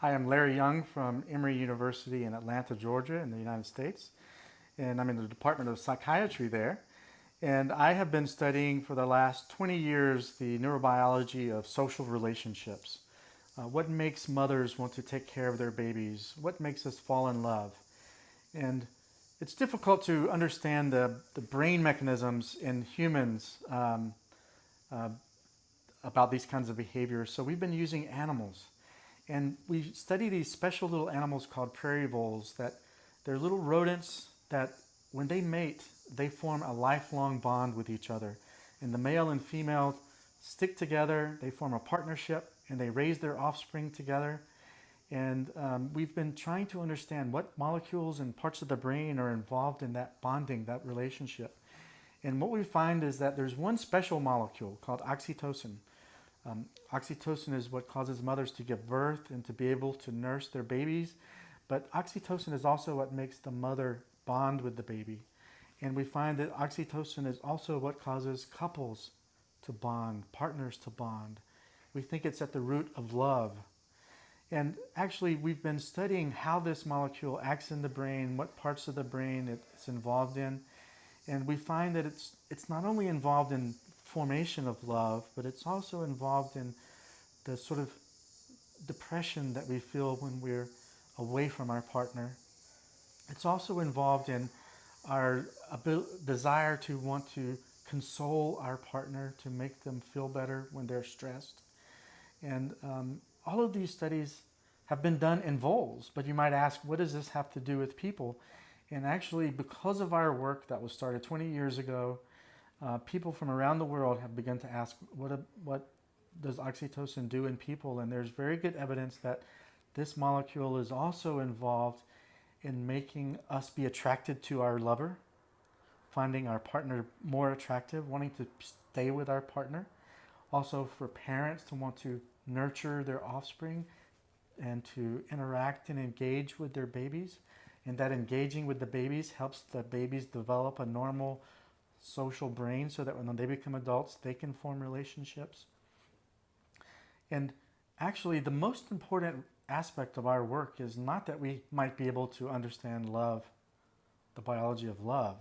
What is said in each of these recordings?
Hi, I'm Larry Young from Emory University in Atlanta, Georgia in the United States. And I'm in the Department of Psychiatry there. And I have been studying for the last 20 years the neurobiology of social relationships. What makes mothers want to take care of their babies? What makes us fall in love? And it's difficult to understand the brain mechanisms in humans uh, about these kinds of behaviors. So we've been using animals. And we study these special little animals called prairie voles that they're little rodents that when they mate, they form a lifelong bond with each other. And the male and female stick together, they form a partnership, and they raise their offspring together. And we've been trying to understand what molecules and parts of the brain are involved in that bonding, that relationship. And what we find is that there's one special molecule called oxytocin. Oxytocin is what causes mothers to give birth and to be able to nurse their babies. But oxytocin is also what makes the mother bond with the baby. And we find that oxytocin is also what causes couples to bond, partners to bond. We think it's at the root of love. And actually, we've been studying how this molecule acts in the brain, what parts of the brain it's involved in. And we find that it's not only involved in formation of love, but it's also involved in the sort of depression that we feel when we're away from our partner. It's also involved in our desire to want to console our partner, to make them feel better when they're stressed. And all of these studies have been done in voles, but you might ask, what does this have to do with people? And actually, because of our work that was started 20 years ago, people from around the world have begun to ask, what does oxytocin do in people? And there's very good evidence that this molecule is also involved in making us be attracted to our lover, finding our partner more attractive, wanting to stay with our partner. Also for parents to want to nurture their offspring and to interact and engage with their babies. And that engaging with the babies helps the babies develop a normal social brain so that when they become adults, they can form relationships. And actually, the most important aspect of our work is not that we might be able to understand love, the biology of love,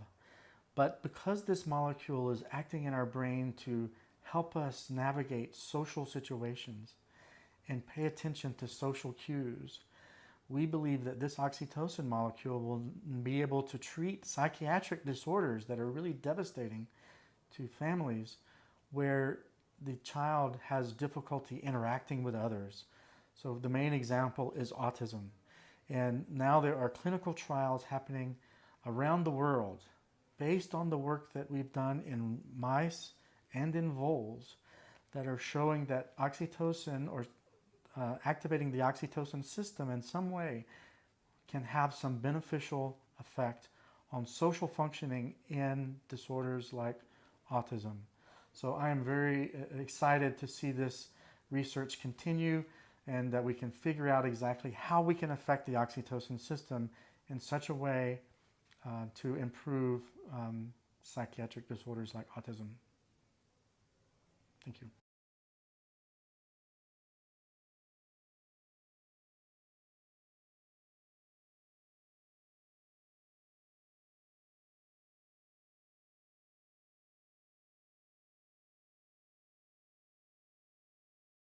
but because this molecule is acting in our brain to help us navigate social situations and pay attention to social cues, we believe that this oxytocin molecule will be able to treat psychiatric disorders that are really devastating to families where the child has difficulty interacting with others. So the main example is autism. And now there are clinical trials happening around the world based on the work that we've done in mice and in voles that are showing that oxytocin or activating the oxytocin system in some way can have some beneficial effect on social functioning in disorders like autism. So I am very excited to see this research continue and that we can figure out exactly how we can affect the oxytocin system in such a way to improve psychiatric disorders like autism. Thank you.